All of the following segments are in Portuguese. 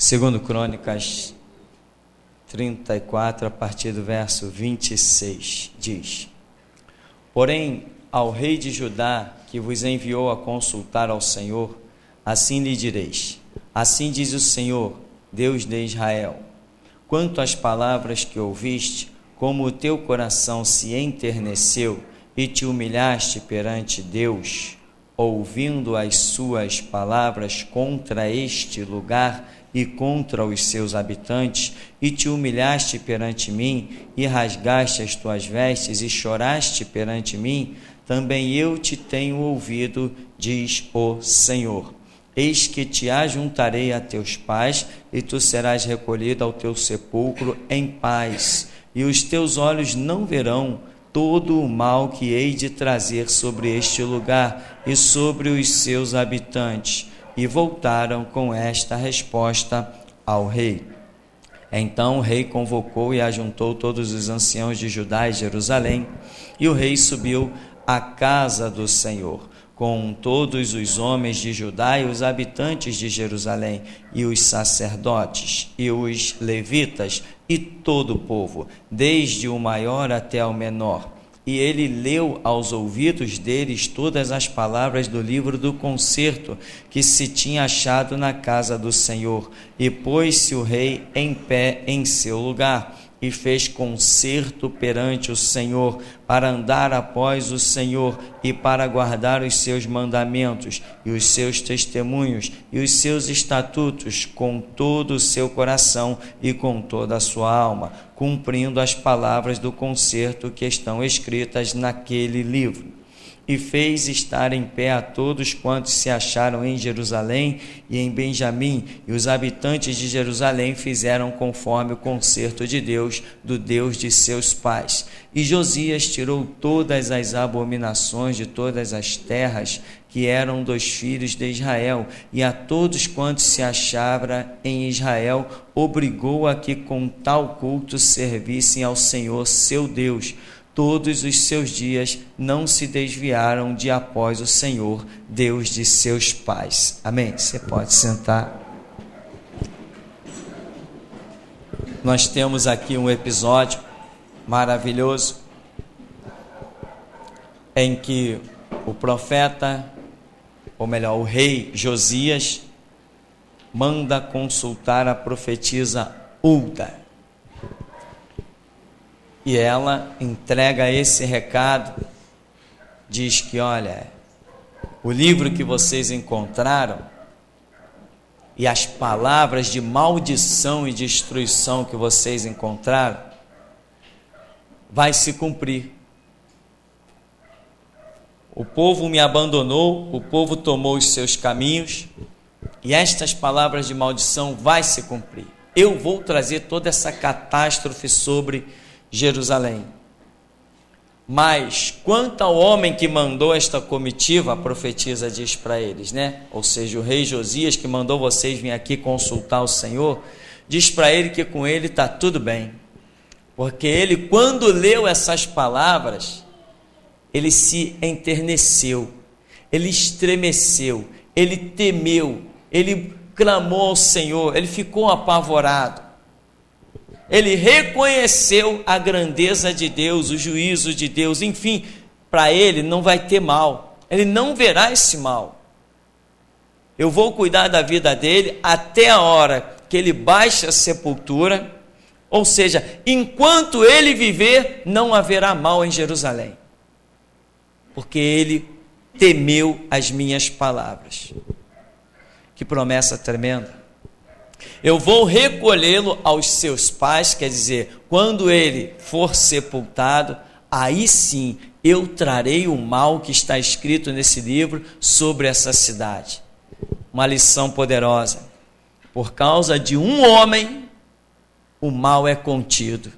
Segundo Crônicas 34, a partir do verso 26, diz: Porém, ao rei de Judá, que vos enviou a consultar ao Senhor, assim lhe direis: Assim diz o Senhor, Deus de Israel: Quanto às palavras que ouviste, como o teu coração se enterneceu e te humilhaste perante Deus, ouvindo as suas palavras contra este lugar e contra os seus habitantes, e te humilhaste perante mim, e rasgaste as tuas vestes, e choraste perante mim, também eu te tenho ouvido, diz o Senhor. Eis que te ajuntarei a teus pais, e tu serás recolhido ao teu sepulcro em paz, e os teus olhos não verão todo o mal que hei de trazer sobre este lugar e sobre os seus habitantes. E voltaram com esta resposta ao rei. Então o rei convocou e ajuntou todos os anciãos de Judá e Jerusalém, e o rei subiu à casa do Senhor, com todos os homens de Judá e os habitantes de Jerusalém, e os sacerdotes, e os levitas, e todo o povo, desde o maior até o menor. E ele leu aos ouvidos deles todas as palavras do livro do concerto que se tinha achado na casa do Senhor. E pôs-se o rei em pé em seu lugar, e fez concerto perante o Senhor, para andar após o Senhor, e para guardar os seus mandamentos, e os seus testemunhos, e os seus estatutos, com todo o seu coração e com toda a sua alma, cumprindo as palavras do concerto que estão escritas naquele livro. E fez estar em pé a todos quantos se acharam em Jerusalém e em Benjamim, e os habitantes de Jerusalém fizeram conforme o concerto de Deus, do Deus de seus pais. E Josias tirou todas as abominações de todas as terras que eram dos filhos de Israel, e a todos quantos se achavam em Israel, obrigou a que com tal culto servissem ao Senhor seu Deus. Todos os seus dias não se desviaram de após o Senhor, Deus de seus pais. Amém? Você pode sentar. Nós temos aqui um episódio maravilhoso em que o profeta, ou melhor, o rei Josias, manda consultar a profetisa Hulda. E ela entrega esse recado, diz que, olha, o livro que vocês encontraram e as palavras de maldição e destruição que vocês encontraram, vai se cumprir. O povo me abandonou, o povo tomou os seus caminhos, e estas palavras de maldição vai se cumprir. Eu vou trazer toda essa catástrofe sobre Jerusalém. Mas quanto ao homem que mandou esta comitiva, a profetisa diz para eles, né? Ou seja, o rei Josias, que mandou vocês vir aqui consultar o Senhor, diz para ele que com ele está tudo bem, porque ele, quando leu essas palavras, ele se enterneceu, ele estremeceu, ele temeu, ele clamou ao Senhor, ele ficou apavorado. Ele reconheceu a grandeza de Deus, o juízo de Deus, enfim, para ele não vai ter mal, ele não verá esse mal. Eu vou cuidar da vida dele até a hora que ele baixe a sepultura, ou seja, enquanto ele viver, não haverá mal em Jerusalém, porque ele temeu as minhas palavras. Que promessa tremenda! Eu vou recolhê-lo aos seus pais, quer dizer, quando ele for sepultado, aí sim eu trarei o mal que está escrito nesse livro sobre essa cidade. Uma lição poderosa. Por causa de um homem, o mal é contido.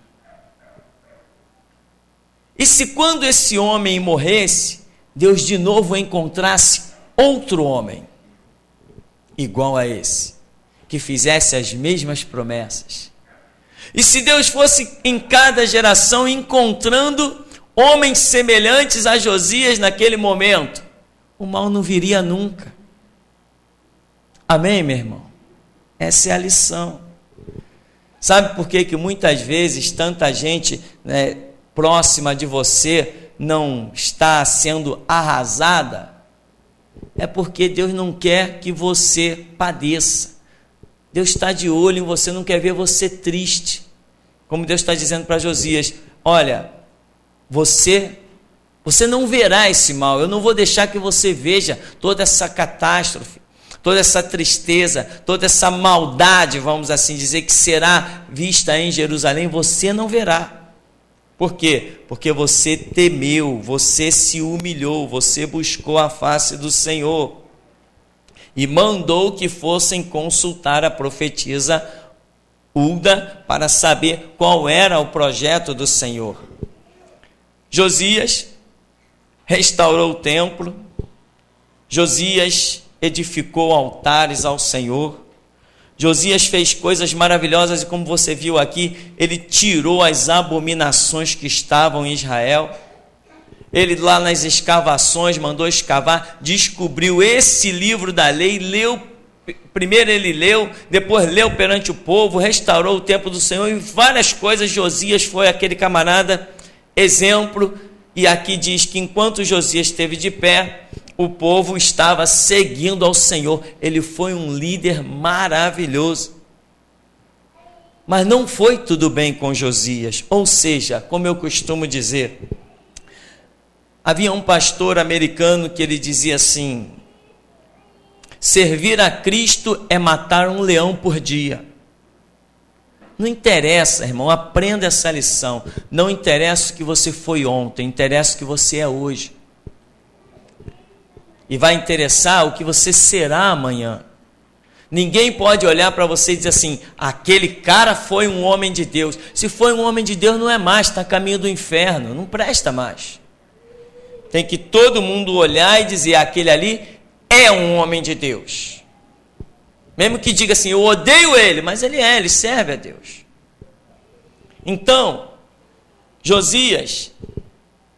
E se quando esse homem morresse, Deus de novo encontrasse outro homem, igual a esse, que fizesse as mesmas promessas. E se Deus fosse em cada geração encontrando homens semelhantes a Josias naquele momento, o mal não viria nunca. Amém, meu irmão? Essa é a lição. Sabe por que muitas vezes tanta gente, né, próxima de você não está sendo arrasada? É porque Deus não quer que você padeça. Deus está de olho em você, não quer ver você triste. Como Deus está dizendo para Josias: olha, você não verá esse mal, eu não vou deixar que você veja toda essa catástrofe, toda essa tristeza, toda essa maldade, vamos assim dizer, que será vista em Jerusalém, você não verá. Por quê? Porque você temeu, você se humilhou, você buscou a face do Senhor e mandou que fossem consultar a profetisa Hulda para saber qual era o projeto do Senhor. Josias restaurou o templo, Josias edificou altares ao Senhor, Josias fez coisas maravilhosas e, como você viu aqui, ele tirou as abominações que estavam em Israel. Ele lá nas escavações mandou escavar, descobriu esse livro da lei, leu, primeiro ele leu, depois leu perante o povo, restaurou o templo do Senhor e várias coisas. Josias foi aquele camarada exemplo, e aqui diz que enquanto Josias esteve de pé, o povo estava seguindo ao Senhor. Ele foi um líder maravilhoso. Mas não foi tudo bem com Josias, ou seja, como eu costumo dizer, havia um pastor americano que ele dizia assim: servir a Cristo é matar um leão por dia. Não interessa, irmão, aprenda essa lição. Não interessa o que você foi ontem, interessa o que você é hoje. E vai interessar o que você será amanhã. Ninguém pode olhar para você e dizer assim: aquele cara foi um homem de Deus. Se foi um homem de Deus, não é mais, está a caminho do inferno, não presta mais. Tem que todo mundo olhar e dizer: aquele ali é um homem de Deus. Mesmo que diga assim: eu odeio ele, mas ele serve a Deus. Então, Josias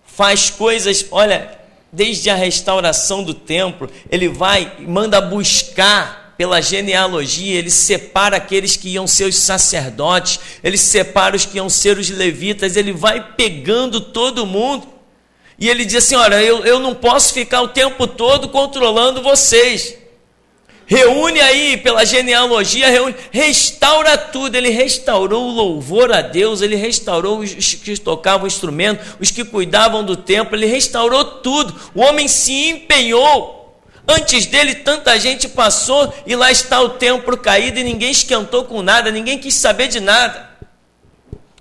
faz coisas, olha, desde a restauração do templo, ele vai e manda buscar pela genealogia, ele separa aqueles que iam ser os sacerdotes, ele separa os que iam ser os levitas, ele vai pegando todo mundo, e ele diz assim: olha, eu não posso ficar o tempo todo controlando vocês, reúne aí pela genealogia, restaura tudo. Ele restaurou o louvor a Deus, ele restaurou os que tocavam o instrumento, os que cuidavam do templo, ele restaurou tudo. O homem se empenhou. Antes dele tanta gente passou e lá está o templo caído e ninguém esquentou com nada, ninguém quis saber de nada.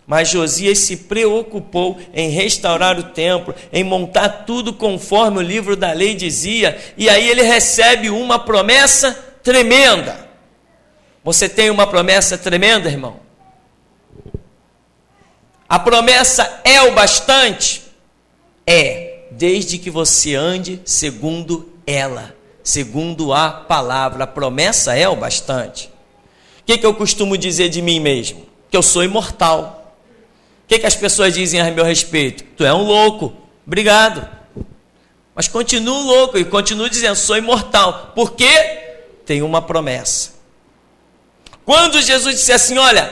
Mas Josias se preocupou em restaurar o templo, em montar tudo conforme o livro da lei dizia, e aí ele recebe uma promessa tremenda. Você tem uma promessa tremenda, irmão? A promessa é o bastante? É, desde que você ande segundo ela, segundo a palavra. A promessa é o bastante. O que eu costumo dizer de mim mesmo? Que eu sou imortal. O que as pessoas dizem a meu respeito? Tu é um louco. Obrigado. Mas continuo louco e continuo dizendo: sou imortal. Por quê? Tem uma promessa. Quando Jesus disse assim: olha,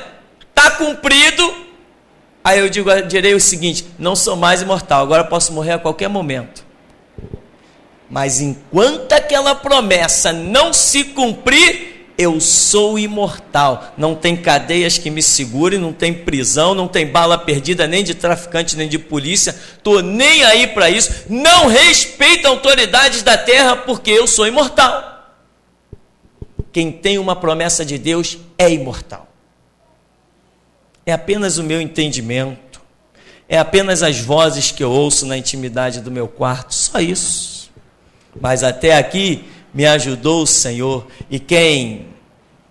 está cumprido, aí eu direi o seguinte: não sou mais imortal, agora posso morrer a qualquer momento. Mas enquanto aquela promessa não se cumprir, eu sou imortal. Não tem cadeias que me segurem, não tem prisão, não tem bala perdida, nem de traficante, nem de polícia. Estou nem aí para isso. Não respeito autoridades da terra, porque eu sou imortal. Quem tem uma promessa de Deus é imortal. É apenas o meu entendimento. É apenas as vozes que eu ouço na intimidade do meu quarto. Só isso. Mas até aqui me ajudou o Senhor, e quem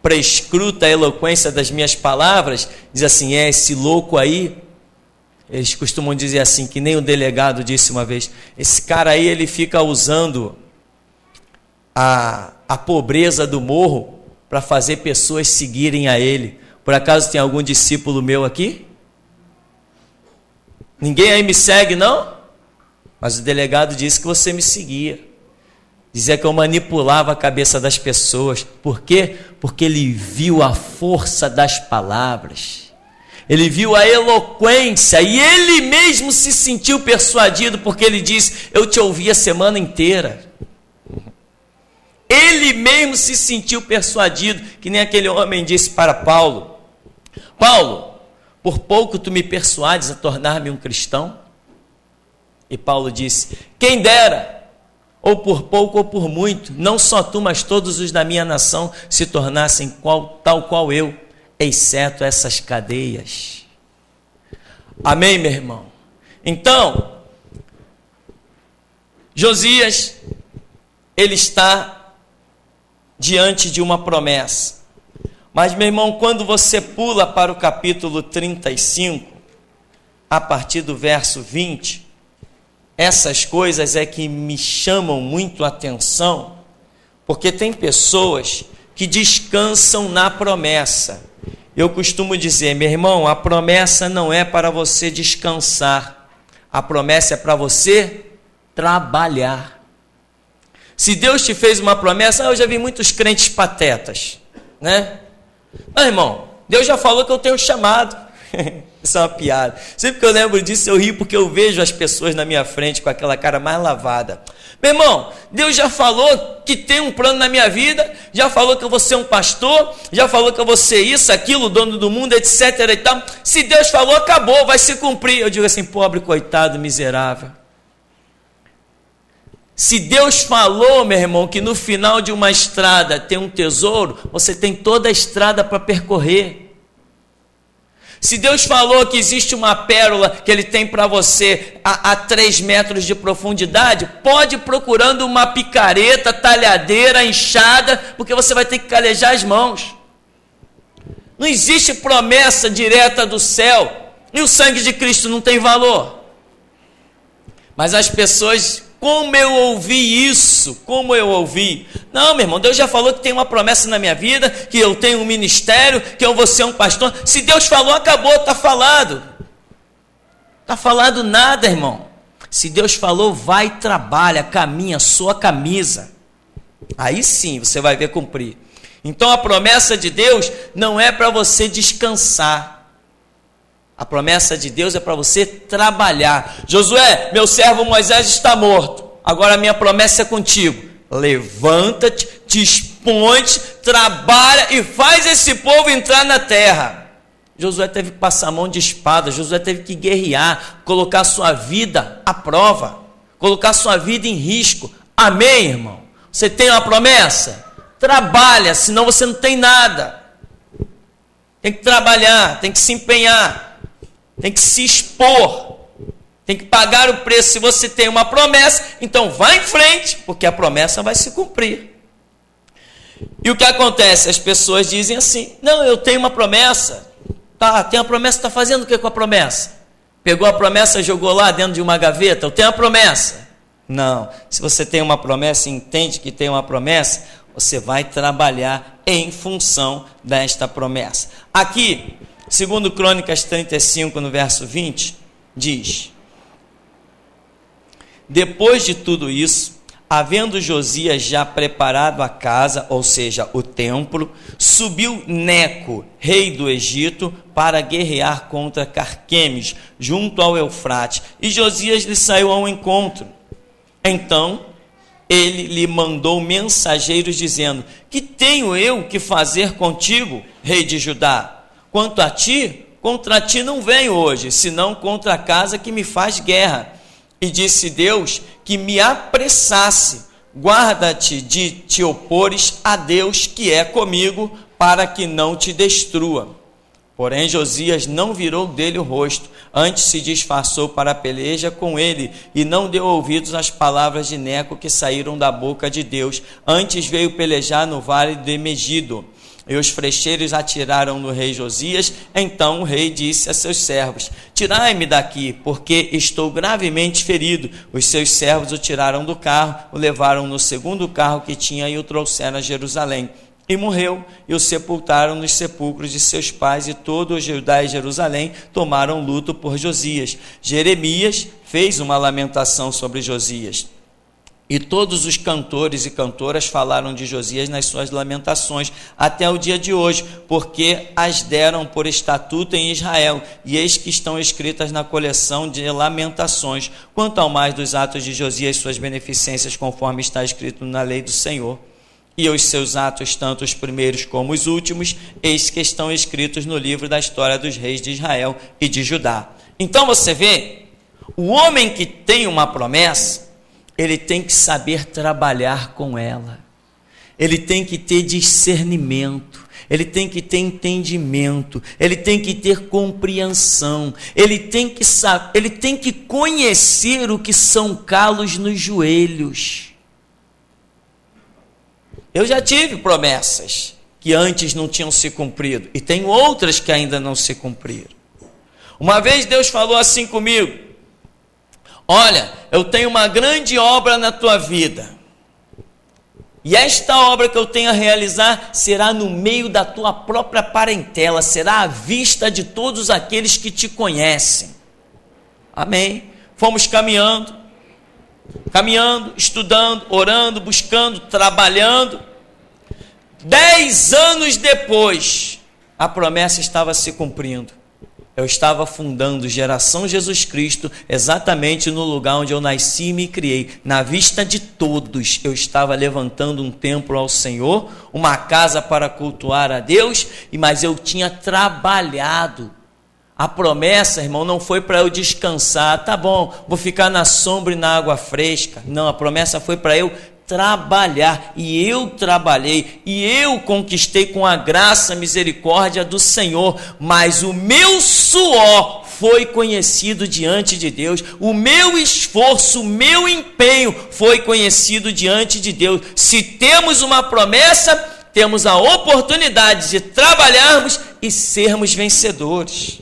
prescruta a eloquência das minhas palavras diz assim: esse louco aí, eles costumam dizer assim, que nem o delegado disse uma vez, esse cara aí ele fica usando a pobreza do morro para fazer pessoas seguirem a ele. Por acaso tem algum discípulo meu aqui? Ninguém aí me segue, não? Mas o delegado disse que você me seguia. Dizia que eu manipulava a cabeça das pessoas. Por quê? Porque ele viu a força das palavras. Ele viu a eloquência e ele mesmo se sentiu persuadido, porque ele disse: eu te ouvi a semana inteira. Ele mesmo se sentiu persuadido, que nem aquele homem disse para Paulo: Paulo, por pouco tu me persuades a tornar-me um cristão? E Paulo disse: quem dera, ou por pouco ou por muito, não só tu, mas todos os da minha nação se tornassem tal qual eu, exceto essas cadeias. Amém, meu irmão? Então, Josias, ele está diante de uma promessa. Mas, meu irmão, quando você pula para o capítulo 35, a partir do verso 20, essas coisas é que me chamam muito a atenção, porque tem pessoas que descansam na promessa. Eu costumo dizer, meu irmão, a promessa não é para você descansar, a promessa é para você trabalhar. Se Deus te fez uma promessa, eu já vi muitos crentes patetas, né? Mas, irmão, Deus já falou que eu tenho chamado. Isso é uma piada. Sempre que eu lembro disso, eu rio, porque eu vejo as pessoas na minha frente com aquela cara mais lavada. Meu irmão, Deus já falou que tem um plano na minha vida, já falou que eu vou ser um pastor, já falou que eu vou ser isso, aquilo, dono do mundo, etc. e tal. Se Deus falou, acabou, vai se cumprir. Eu digo assim: pobre, coitado, miserável. Se Deus falou, meu irmão, que no final de uma estrada tem um tesouro, você tem toda a estrada para percorrer. Se Deus falou que existe uma pérola que Ele tem para você a 3 metros de profundidade, pode ir procurando uma picareta, talhadeira, enxada, porque você vai ter que calejar as mãos. Não existe promessa direta do céu, e o sangue de Cristo não tem valor. Mas as pessoas, como eu ouvi isso? Como eu ouvi? Não, meu irmão, Deus já falou que tem uma promessa na minha vida, que eu tenho um ministério, que eu vou ser um pastor. Se Deus falou, acabou, está falado. Está falado nada, irmão. Se Deus falou, vai, trabalha, caminha, sua camisa. Aí sim você vai ver cumprir. Então a promessa de Deus não é para você descansar. A promessa de Deus é para você trabalhar. Josué, meu servo Moisés está morto. Agora a minha promessa é contigo. Levanta-te, dispõe-te, trabalha e faz esse povo entrar na terra. Josué teve que passar a mão de espada. Josué teve que guerrear, colocar sua vida à prova, colocar sua vida em risco. Amém, irmão? Você tem uma promessa? Trabalha, senão você não tem nada. Tem que trabalhar, tem que se empenhar. Tem que se expor, tem que pagar o preço. Se você tem uma promessa, então vá em frente, porque a promessa vai se cumprir. E o que acontece? As pessoas dizem assim: não, eu tenho uma promessa. Tá, tem uma promessa, está fazendo o que com a promessa? Pegou a promessa e jogou lá dentro de uma gaveta? Eu tenho a promessa. Não, se você tem uma promessa e entende que tem uma promessa, você vai trabalhar em função desta promessa. Aqui, segundo Crônicas 35, no verso 20, diz: depois de tudo isso, havendo Josias já preparado a casa, ou seja, o templo, subiu Neco, rei do Egito, para guerrear contra Carquemes, junto ao Eufrate, e Josias lhe saiu ao encontro. Então ele lhe mandou mensageiros dizendo: que tenho eu que fazer contigo, rei de Judá? Quanto a ti, contra ti não venho hoje, senão contra a casa que me faz guerra. E disse Deus que me apressasse: guarda-te de te opores a Deus que é comigo, para que não te destrua. Porém Josias não virou dele o rosto, antes se disfarçou para a peleja com ele, e não deu ouvidos às palavras de Neco que saíram da boca de Deus. Antes veio pelejar no vale de Megido. E os frecheiros atiraram no rei Josias. Então o rei disse a seus servos: tirai-me daqui, porque estou gravemente ferido. Os seus servos o tiraram do carro, o levaram no segundo carro que tinha e o trouxeram a Jerusalém. E morreu, e o sepultaram nos sepulcros de seus pais, e todo o Judá e Jerusalém tomaram luto por Josias. Jeremias fez uma lamentação sobre Josias. E todos os cantores e cantoras falaram de Josias nas suas lamentações, até o dia de hoje, porque as deram por estatuto em Israel, e eis que estão escritas na coleção de lamentações, quanto ao mais dos atos de Josias, suas beneficências, conforme está escrito na lei do Senhor. E os seus atos, tanto os primeiros como os últimos, eis que estão escritos no livro da história dos reis de Israel e de Judá. Então você vê, o homem que tem uma promessa, ele tem que saber trabalhar com ela, ele tem que ter discernimento, ele tem que ter entendimento, ele tem que ter compreensão, ele tem que saber, ele tem que conhecer o que são calos nos joelhos. Eu já tive promessas que antes não tinham se cumprido, e tenho outras que ainda não se cumpriram. Uma vez Deus falou assim comigo: olha, eu tenho uma grande obra na tua vida, e esta obra que eu tenho a realizar será no meio da tua própria parentela, será à vista de todos aqueles que te conhecem. Amém. Fomos caminhando, estudando, orando, buscando, trabalhando. 10 anos depois, a promessa estava se cumprindo. Eu estava fundando Geração Jesus Cristo exatamente no lugar onde eu nasci e me criei. Na vista de todos, eu estava levantando um templo ao Senhor, uma casa para cultuar a Deus, mas eu tinha trabalhado. A promessa, irmão, não foi para eu descansar, tá bom, vou ficar na sombra e na água fresca. Não, a promessa foi para eu trabalhar, e eu trabalhei, e eu conquistei com a graça, a misericórdia do Senhor, mas o meu suor foi conhecido diante de Deus, o meu esforço, o meu empenho foi conhecido diante de Deus. Se temos uma promessa, temos a oportunidade de trabalharmos e sermos vencedores.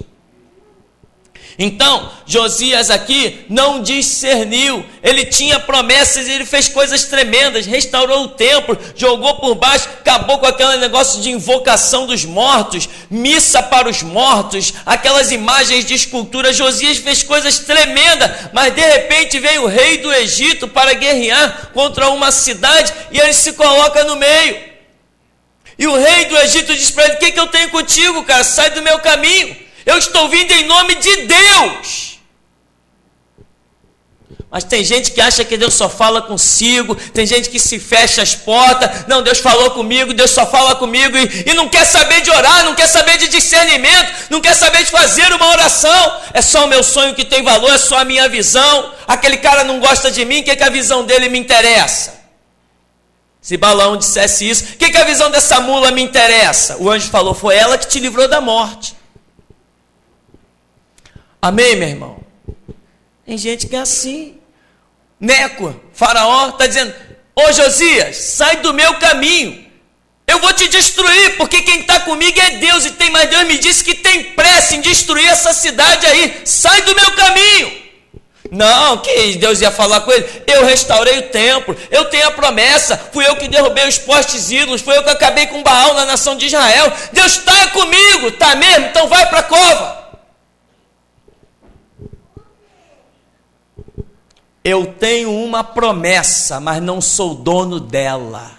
Então, Josias aqui não discerniu, ele tinha promessas, ele fez coisas tremendas, restaurou o templo, jogou por baixo, acabou com aquele negócio de invocação dos mortos, missa para os mortos, aquelas imagens de escultura. Josias fez coisas tremendas, mas de repente vem o rei do Egito para guerrear contra uma cidade, e ele se coloca no meio, e o rei do Egito diz para ele: o que eu tenho contigo, cara? Sai do meu caminho. Eu estou vindo em nome de Deus. Mas tem gente que acha que Deus só fala consigo, tem gente que se fecha as portas. Não, Deus falou comigo, Deus só fala comigo, e não quer saber de orar, não quer saber de discernimento, não quer saber de fazer uma oração. É só o meu sonho que tem valor, é só a minha visão. Aquele cara não gosta de mim, o que a visão dele me interessa? Se Balaão dissesse isso, o que a visão dessa mula me interessa? O anjo falou: foi ela que te livrou da morte. Amém, meu irmão? Tem gente que é assim. Neco, Faraó está dizendo: ô Josias, sai do meu caminho, eu vou te destruir, porque quem está comigo é Deus, e tem mais. Deus me disse que tem pressa em destruir essa cidade aí, sai do meu caminho. Não, que Deus ia falar com ele: eu restaurei o templo, eu tenho a promessa, fui eu que derrubei os postes ídolos, fui eu que acabei com Baal na nação de Israel, Deus está comigo, está mesmo? Então vai para a cova. Eu tenho uma promessa, mas não sou dono dela.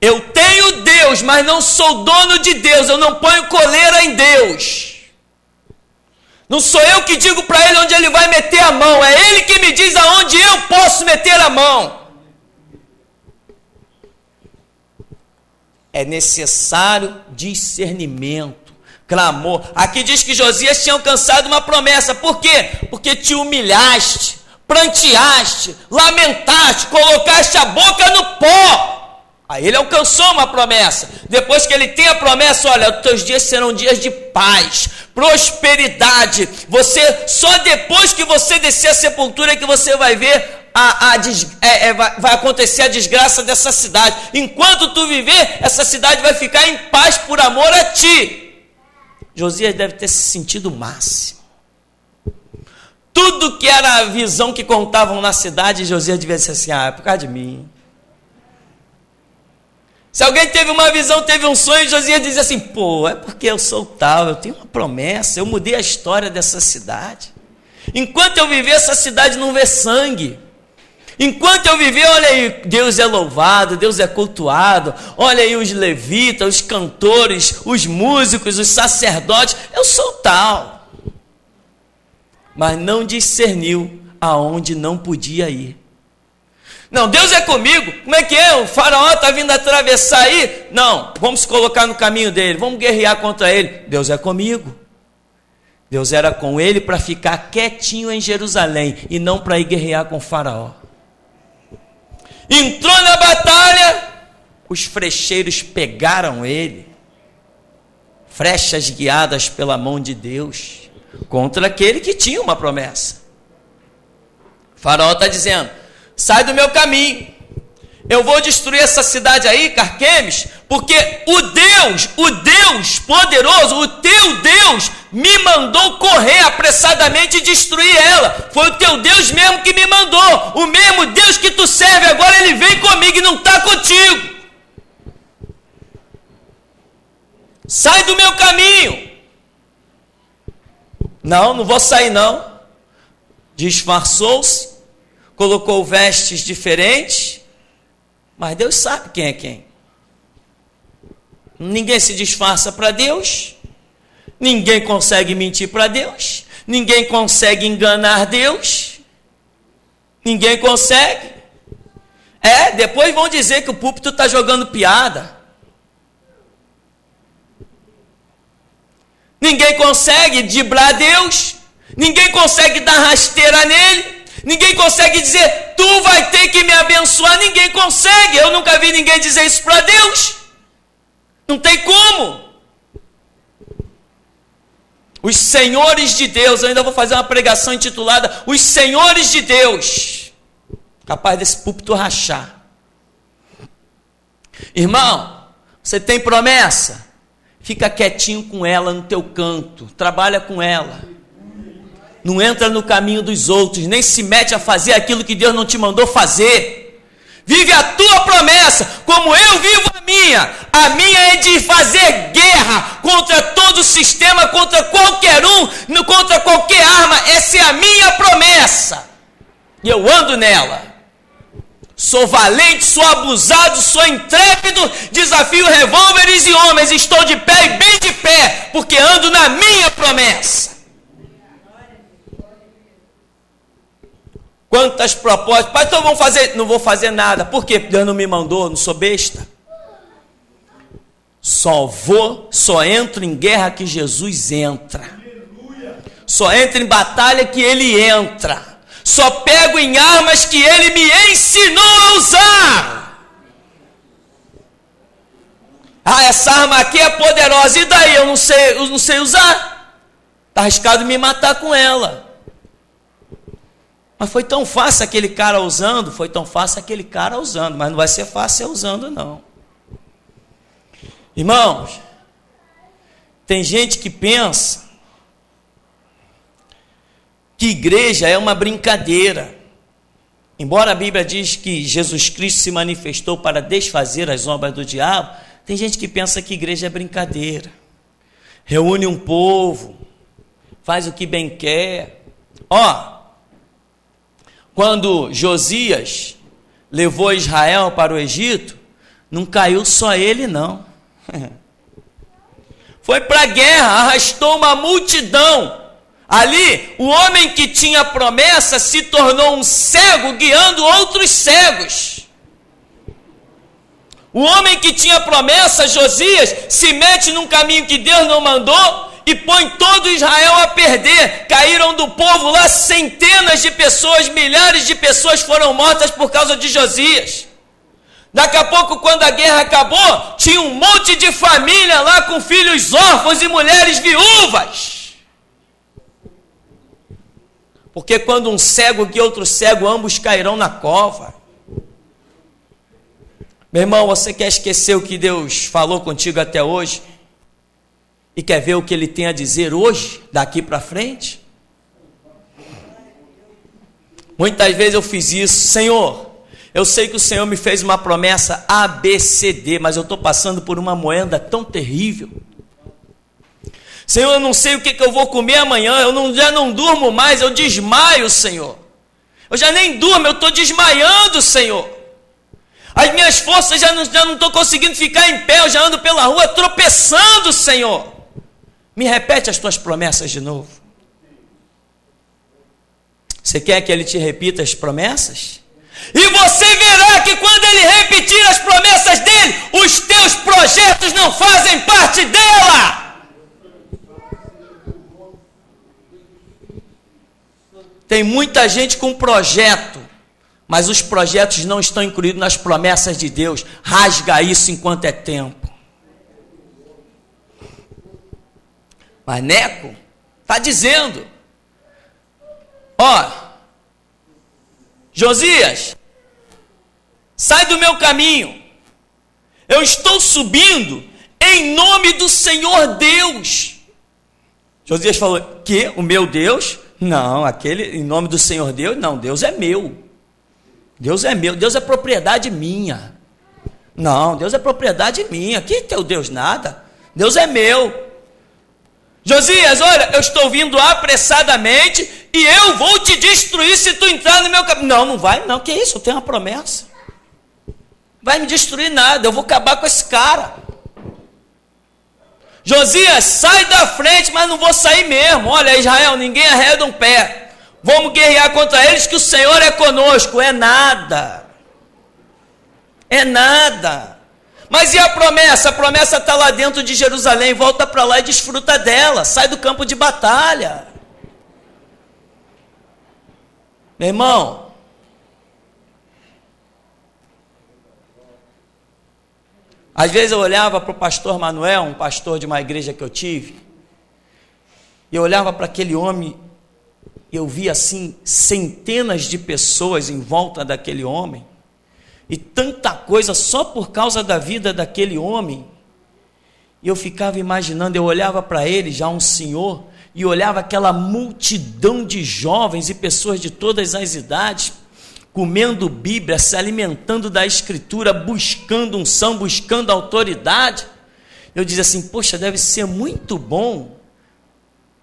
Eu tenho Deus, mas não sou dono de Deus. Eu não ponho coleira em Deus. Não sou eu que digo para ele onde ele vai meter a mão. É ele que me diz aonde eu posso meter a mão. É necessário discernimento. Clamor. Aqui diz que Josias tinha alcançado uma promessa. Por quê? Porque te humilhaste, pranteaste, lamentaste, colocaste a boca no pó. Aí ele alcançou uma promessa. Depois que ele tem a promessa: olha, os teus dias serão dias de paz, prosperidade. Só depois que você descer a sepultura é que você vai ver vai acontecer a desgraça dessa cidade. Enquanto tu viver, essa cidade vai ficar em paz por amor a ti. Josias deve ter se sentido o máximo. Tudo que era a visão que contavam na cidade, Josias devia ser assim: é por causa de mim. Se alguém teve uma visão, teve um sonho, Josias dizia assim: pô, é porque eu sou tal, eu tenho uma promessa, eu mudei a história dessa cidade. Enquanto eu viver, essa cidade não vê sangue. Enquanto eu viver, olha aí, Deus é louvado, Deus é cultuado, olha aí os levitas, os cantores, os músicos, os sacerdotes, eu sou tal. Mas não discerniu aonde não podia ir. Não, Deus é comigo, como é que é? O faraó está vindo atravessar aí? Não, vamos se colocar no caminho dele, vamos guerrear contra ele. Deus é comigo. Deus era com ele para ficar quietinho em Jerusalém e não para ir guerrear com o faraó. Entrou na batalha, os flecheiros pegaram ele, flechas guiadas pela mão de Deus, contra aquele que tinha uma promessa. O faraó está dizendo, sai do meu caminho, eu vou destruir essa cidade aí, Carquemes, porque o Deus poderoso, o teu Deus, me mandou correr apressadamente e destruir ela. Foi o teu Deus mesmo que me mandou. O mesmo Deus que tu serve agora, ele vem comigo e não está contigo. Sai do meu caminho. Não vou sair não. Disfarçou-se, colocou vestes diferentes, mas Deus sabe quem é quem. Ninguém se disfarça para Deus, ninguém consegue mentir para Deus, ninguém consegue enganar Deus, ninguém consegue. Depois vão dizer que o púlpito está jogando piada. Ninguém consegue driblar Deus, ninguém consegue dar rasteira nele, ninguém consegue dizer, tu vai ter que me abençoar, ninguém consegue. Eu nunca vi ninguém dizer isso para Deus. Não tem como. Os senhores de Deus, eu ainda vou fazer uma pregação intitulada Os Senhores de Deus, capaz desse púlpito rachar. Irmão, você tem promessa? Fica quietinho com ela no teu canto, trabalha com ela. Não entra no caminho dos outros, nem se mete a fazer aquilo que Deus não te mandou fazer. Vive a tua promessa, como eu vivo a minha. A minha é de fazer guerra contra todo o sistema, contra qualquer um, contra qualquer arma. Essa é a minha promessa. E eu ando nela. Sou valente, sou abusado, sou intrépido, desafio revólveres e homens. Estou de pé e bem de pé, porque ando na minha promessa. Quantas propostas, pai, então vamos fazer, não vou fazer nada, por quê? Deus não me mandou, não sou besta. Só entro em guerra que Jesus entra, só entro em batalha que Ele entra, só pego em armas que Ele me ensinou a usar. Essa arma aqui é poderosa, e daí? Eu não sei usar, está arriscado me matar com ela. Mas foi tão fácil aquele cara usando, mas não vai ser fácil eu usando não. Irmãos, tem gente que pensa que igreja é uma brincadeira. Embora a Bíblia diz que Jesus Cristo se manifestou para desfazer as obras do diabo, tem gente que pensa que igreja é brincadeira. Reúne um povo, faz o que bem quer. Quando Josias levou Israel para o Egito, não caiu só ele não. Foi para a guerra, arrastou uma multidão. Ali, o homem que tinha promessa se tornou um cego guiando outros cegos. O homem que tinha promessa, Josias, se mete num caminho que Deus não mandou e põe todo Israel a perder. Caíram do povo lá centenas de pessoas, milhares de pessoas foram mortas por causa de Josias. Daqui a pouco, quando a guerra acabou, tinha um monte de família lá com filhos órfãos e mulheres viúvas. Porque quando um cego guia outro cego, ambos cairão na cova. Meu irmão, você quer esquecer o que Deus falou contigo até hoje? E quer ver o que Ele tem a dizer hoje, daqui para frente? Muitas vezes eu fiz isso. Senhor, eu sei que o Senhor me fez uma promessa ABCD, mas eu estou passando por uma moeda tão terrível. Senhor, eu não sei o que eu vou comer amanhã, já não durmo mais, eu desmaio, Senhor. Eu já nem durmo, eu estou desmaiando, Senhor. As minhas forças já não estou conseguindo ficar em pé, eu já ando pela rua tropeçando, Senhor. Me repete as tuas promessas de novo. Você quer que ele te repita as promessas? E você verá que quando ele repetir as promessas dele, os teus projetos não fazem parte dela. Tem muita gente com projeto, mas os projetos não estão incluídos nas promessas de Deus. Rasga isso enquanto é tempo. Mas Neco está dizendo, ó, Josias, sai do meu caminho, eu estou subindo em nome do Senhor Deus. Josias falou, que? O meu Deus? Não, aquele em nome do Senhor Deus, não, Deus é meu. Deus é meu, Deus é propriedade minha. Não, Deus é propriedade minha. Que teu Deus nada? Deus é meu. Josias, olha, eu estou vindo apressadamente e eu vou te destruir se tu entrar no meu caminho. Não, não vai, não, que isso? Eu tenho uma promessa. Vai me destruir nada, eu vou acabar com esse cara. Josias, sai da frente, mas não vou sair mesmo. Olha, Israel, ninguém arreda um pé. Vamos guerrear contra eles que o Senhor é conosco. É nada. É nada. Mas e a promessa? A promessa está lá dentro de Jerusalém. Volta para lá e desfruta dela. Sai do campo de batalha. Meu irmão, às vezes eu olhava para o pastor Manuel, um pastor de uma igreja que eu tive, e eu olhava para aquele homem, e eu via assim, centenas de pessoas em volta daquele homem, e tanta coisa só por causa da vida daquele homem, e eu ficava imaginando, eu olhava para ele, já um senhor, e olhava aquela multidão de jovens e pessoas de todas as idades, comendo Bíblia, se alimentando da Escritura, buscando unção, buscando autoridade. Eu dizia assim, poxa, deve ser muito bom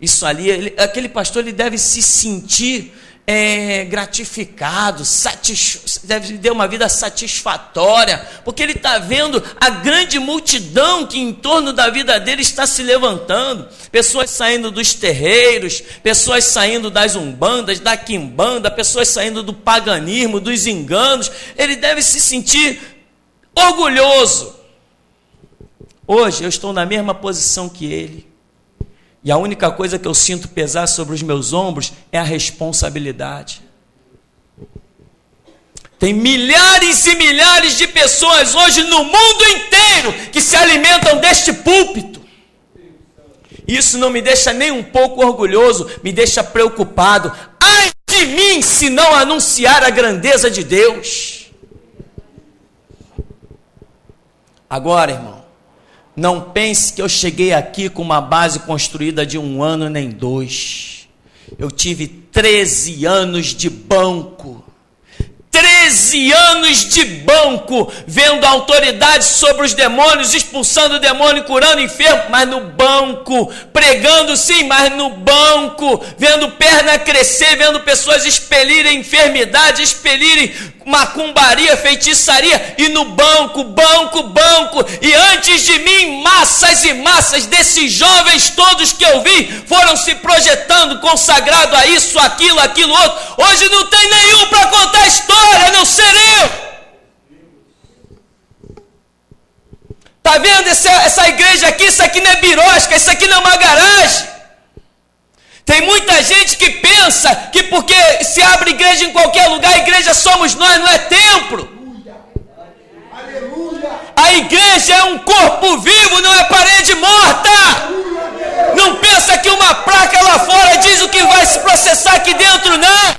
isso ali. Aquele pastor, ele deve se sentir gratificado, deve ter uma vida satisfatória, porque ele está vendo a grande multidão que em torno da vida dele está se levantando, pessoas saindo dos terreiros, pessoas saindo das umbandas, da quimbanda, pessoas saindo do paganismo, dos enganos. Ele deve se sentir orgulhoso. Hoje eu estou na mesma posição que ele. E a única coisa que eu sinto pesar sobre os meus ombros é a responsabilidade. Tem milhares e milhares de pessoas hoje no mundo inteiro que se alimentam deste púlpito. Isso não me deixa nem um pouco orgulhoso, me deixa preocupado. Ai de mim se não anunciar a grandeza de Deus. Agora, irmão, não pense que eu cheguei aqui com uma base construída de 1 ano nem 2. Eu tive 13 anos de banco. 13 anos de banco, vendo a autoridade sobre os demônios, expulsando o demônio, curando o enfermo, mas no banco, pregando sim, mas no banco, vendo perna crescer, vendo pessoas expelirem enfermidade, expelirem macumbaria, feitiçaria, e no banco, e antes de mim, massas e massas desses jovens todos que eu vi, foram se projetando, consagrado a isso, aquilo, outro. Hoje não tem nenhum para contar a história, a não ser eu. Tá vendo essa igreja aqui? Isso aqui não é birosca, isso aqui não é uma garagem. Tem muita gente que pensa que porque se abre igreja em qualquer lugar, a igreja somos nós, não é templo. A igreja é um corpo vivo, não é parede morta. Não pensa que uma placa lá fora diz o que vai se processar aqui dentro, não.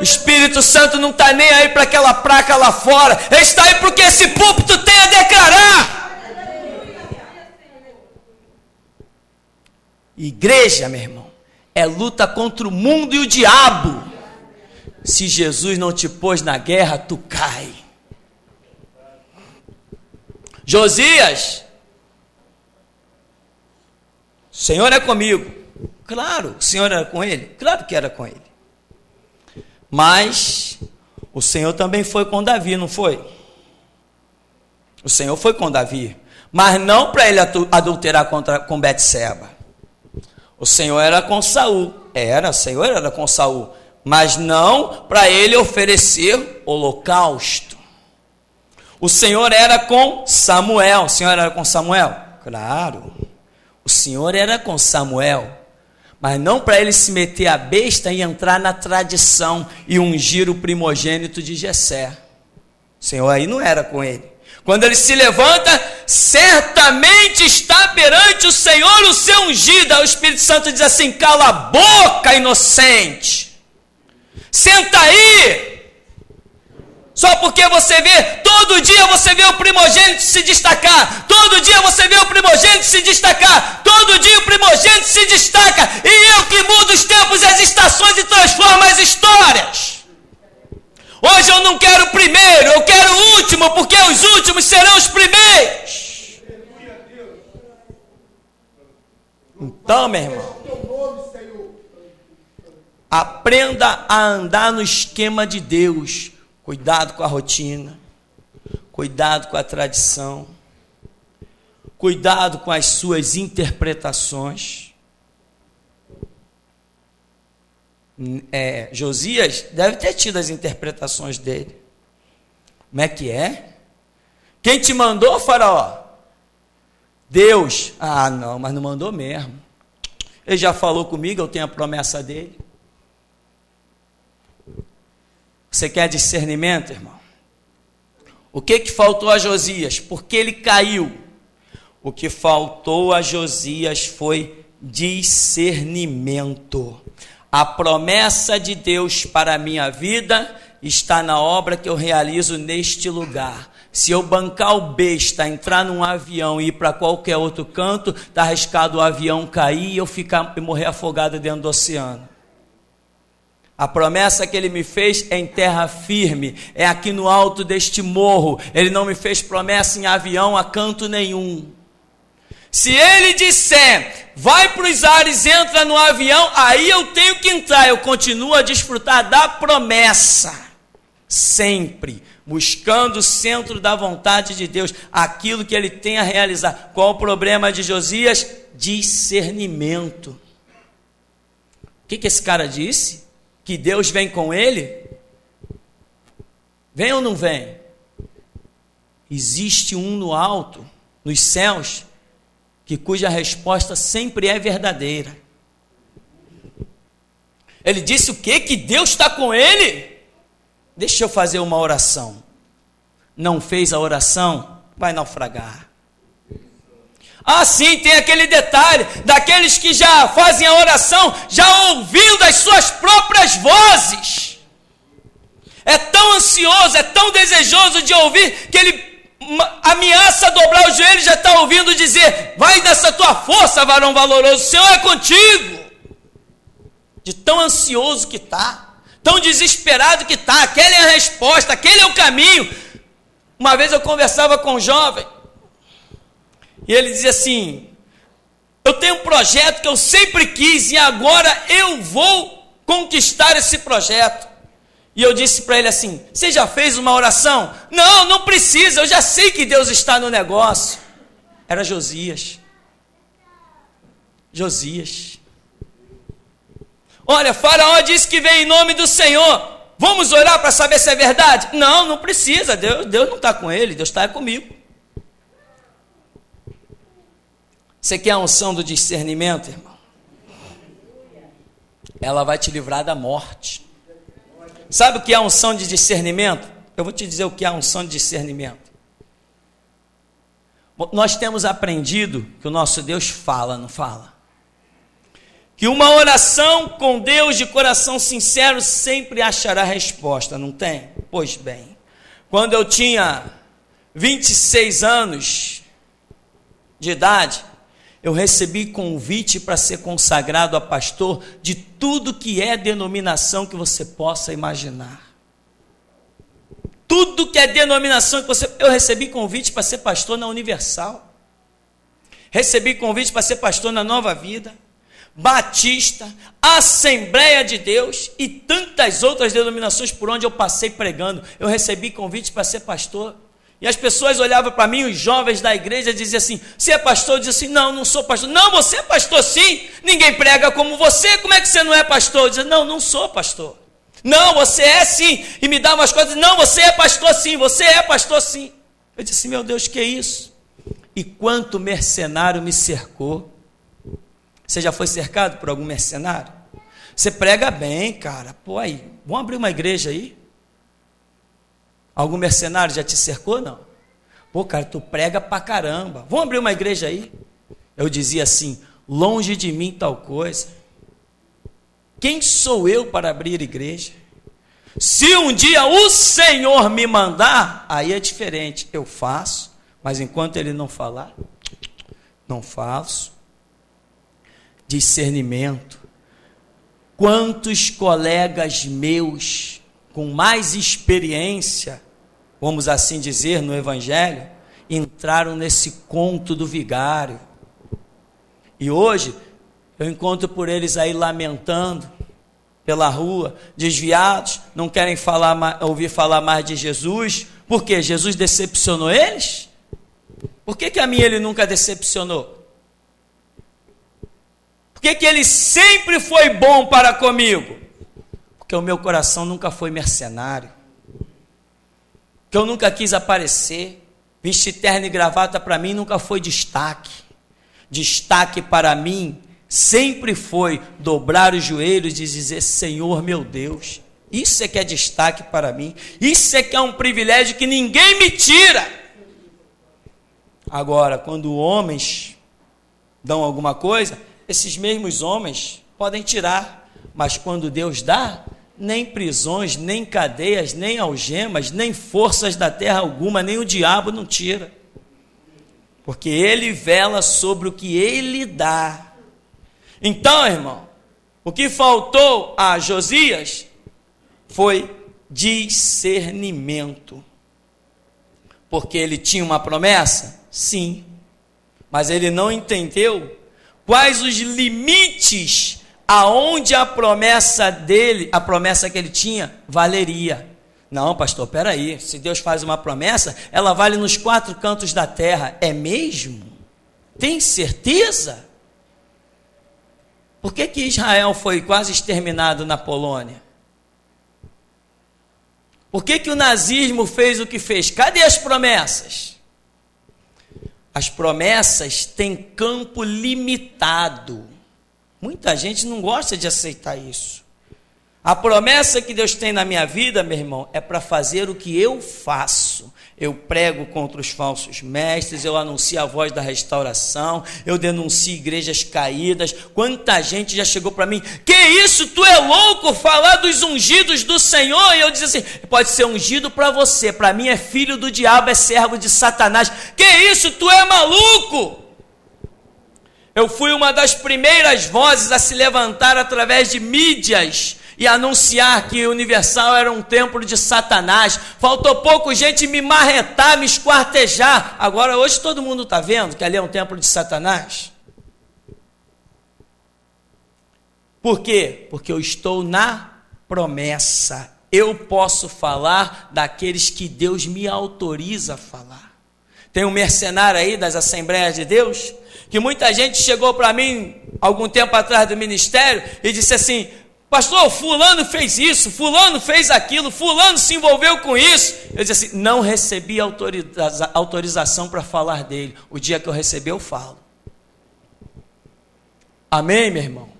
O Espírito Santo não está nem aí para aquela placa lá fora. Ele está aí porque esse púlpito tem a declarar. Igreja, meu irmão, é luta contra o mundo e o diabo. Se Jesus não te pôs na guerra, tu cai. Josias, o Senhor é comigo. Claro, o Senhor era com ele. Claro que era com ele. Mas o Senhor também foi com Davi, não foi? O Senhor foi com Davi, mas não para ele adulterar com Betseba. O Senhor era com Saul. O Senhor era com Saul, mas não para ele oferecer holocausto. O Senhor era com Samuel. O Senhor era com Samuel? Claro. O Senhor era com Samuel, mas não para ele se meter a besta e entrar na tradição e ungir o primogênito de Jessé. O Senhor aí não era com ele. Quando ele se levanta, certamente está perante o Senhor o seu ungido. O Espírito Santo diz assim: cala a boca, inocente. Senta aí. Só porque você vê, todo dia você vê o primogênito se destacar. Todo dia você vê o primogênito se destacar. Todo dia o primogênito se destaca. E eu que mudo os tempos e as estações e transformo as histórias. Hoje eu não quero o primeiro, eu quero o último, porque os últimos serão os primeiros. Então, meu irmão, aprenda a andar no esquema de Deus. Cuidado com a rotina, cuidado com a tradição, cuidado com as suas interpretações. Josias deve ter tido as interpretações dele. Como é que é? Quem te mandou, Faraó? Deus. Ah, não, mas não mandou mesmo. Ele já falou comigo, eu tenho a promessa dele. Você quer discernimento, irmão? O que faltou a Josias? Porque ele caiu. O que faltou a Josias foi discernimento. A promessa de Deus para a minha vida está na obra que eu realizo neste lugar. Se eu bancar o besta, entrar num avião e ir para qualquer outro canto, está arriscado o avião cair e eu morrer afogado dentro do oceano. A promessa que ele me fez é em terra firme, é aqui no alto deste morro. Ele não me fez promessa em avião a canto nenhum. Se ele disser, vai para os ares, entra no avião, aí eu tenho que entrar. Eu continuo a desfrutar da promessa, sempre buscando o centro da vontade de Deus, aquilo que ele tem a realizar. Qual o problema de Josias? Discernimento. O que esse cara disse? Que Deus vem com ele? Vem ou não vem? Existe um no alto, nos céus, cuja resposta sempre é verdadeira. Ele disse o quê? Que Deus está com ele? Deixa eu fazer uma oração. Não fez a oração? Vai naufragar. Ah, sim, tem aquele detalhe, daqueles que já fazem a oração, já ouvindo as suas próprias vozes. É tão ansioso, é tão desejoso de ouvir, que ele ameaça dobrar os joelhos, já está ouvindo dizer, vai nessa tua força, varão valoroso, o Senhor é contigo. De tão ansioso que está, tão desesperado que está, aquela é a resposta, aquele é o caminho. Uma vez eu conversava com um jovem, e ele dizia assim, eu tenho um projeto que eu sempre quis, e agora eu vou conquistar esse projeto. E eu disse para ele assim, você já fez uma oração? Não, não precisa, eu já sei que Deus está no negócio. Era Josias. Josias. Olha, Faraó disse que vem em nome do Senhor. Vamos orar para saber se é verdade? Não, não precisa, Deus não está com ele, Deus está comigo. Você quer a unção do discernimento, irmão? Ela vai te livrar da morte. Sabe o que é a unção de discernimento? Eu vou te dizer o que é a unção de discernimento. Nós temos aprendido que o nosso Deus fala, não fala? Que uma oração com Deus de coração sincero sempre achará resposta, não tem? Pois bem, quando eu tinha 26 anos de idade, eu recebi convite para ser consagrado a pastor de tudo que é denominação que você possa imaginar. Tudo tudo que é denominação que você... Eu recebi convite para ser pastor na Universal. Recebi convite para ser pastor na Nova Vida, Batista, Assembleia de Deus e tantas outras denominações por onde eu passei pregando. Eu recebi convite para ser pastor. E as pessoas olhavam para mim, os jovens da igreja, diziam assim: você é pastor? Eu dizia assim: não, não sou pastor. Não, você é pastor sim, ninguém prega como você, como é que você não é pastor? Eu dizia: não, não sou pastor. Não, você é sim. E me dava umas coisas: não, você é pastor sim, você é pastor sim. Eu disse: meu Deus, que é isso? E quanto mercenário me cercou. Você já foi cercado por algum mercenário? Você prega bem, cara. Pô, aí, vamos abrir uma igreja aí? Algum mercenário já te cercou? Não. Pô, cara, tu prega pra caramba. Vamos abrir uma igreja aí? Eu dizia assim: longe de mim tal coisa. Quem sou eu para abrir igreja? Se um dia o Senhor me mandar, aí é diferente. Eu faço, mas enquanto Ele não falar, não faço. Discernimento. Quantos colegas meus com mais experiência, vamos assim dizer, no Evangelho, entraram nesse conto do vigário. E hoje, eu encontro por eles aí lamentando pela rua, desviados, não querem ouvir falar mais de Jesus. Por quê? Jesus decepcionou eles? Por que a mim ele nunca decepcionou? Por que ele sempre foi bom para comigo? Porque o meu coração nunca foi mercenário. Que eu nunca quis aparecer. Vestir terno e gravata para mim nunca foi destaque. Destaque para mim sempre foi dobrar os joelhos e dizer: Senhor meu Deus, isso é que é destaque para mim. Isso é que é um privilégio que ninguém me tira. Agora, quando homens dão alguma coisa, esses mesmos homens podem tirar. Mas quando Deus dá, nem prisões, nem cadeias, nem algemas, nem forças da terra alguma, nem o diabo não tira. Porque Ele vela sobre o que Ele dá. Então, irmão, o que faltou a Josias foi discernimento. Porque ele tinha uma promessa? Sim. Mas ele não entendeu quais os limites aonde a promessa dele, a promessa que ele tinha, valeria. Não, pastor, peraí, se Deus faz uma promessa, ela vale nos 4 cantos da terra. É mesmo? Tem certeza? Por que Israel foi quase exterminado na Polônia? Por que o nazismo fez o que fez? Cadê as promessas? As promessas têm campo limitado. Muita gente não gosta de aceitar isso. A promessa que Deus tem na minha vida, meu irmão, é para fazer o que eu faço. Eu prego contra os falsos mestres, eu anuncio a voz da restauração, eu denuncio igrejas caídas. Quanta gente já chegou para mim: que isso, tu é louco falar dos ungidos do Senhor? E eu disse assim: pode ser ungido para você, para mim é filho do diabo, é servo de Satanás. Que isso, tu é maluco? Eu fui uma das primeiras vozes a se levantar através de mídias e anunciar que o Universal era um templo de Satanás. Faltou pouco gente me marretar, me esquartejar. Agora, hoje todo mundo está vendo que ali é um templo de Satanás. Por quê? Porque eu estou na promessa. Eu posso falar daqueles que Deus me autoriza a falar. Tem um mercenário aí das Assembleias de Deus, que muita gente chegou para mim, algum tempo atrás do ministério, e disse assim: pastor, fulano fez isso, fulano fez aquilo, fulano se envolveu com isso. Eu disse assim: não recebi autorização para falar dele. O dia que eu receber, eu falo. Amém, meu irmão?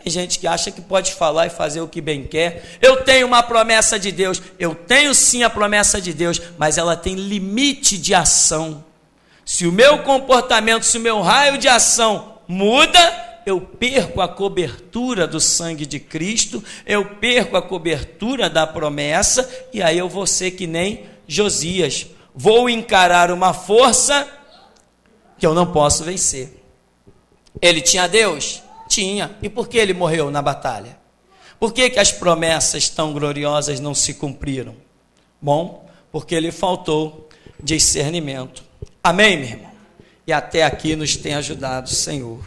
Tem gente que acha que pode falar e fazer o que bem quer. Eu tenho uma promessa de Deus. Eu tenho sim a promessa de Deus, mas ela tem limite de ação. Se o meu comportamento, se o meu raio de ação muda, eu perco a cobertura do sangue de Cristo, eu perco a cobertura da promessa, e aí eu vou ser que nem Josias. Vou encarar uma força que eu não posso vencer. Ele tinha Deus? Tinha. E por que ele morreu na batalha? Por que as promessas tão gloriosas não se cumpriram? Bom, porque lhe faltou discernimento. Amém, meu irmão? E até aqui nos tem ajudado o Senhor.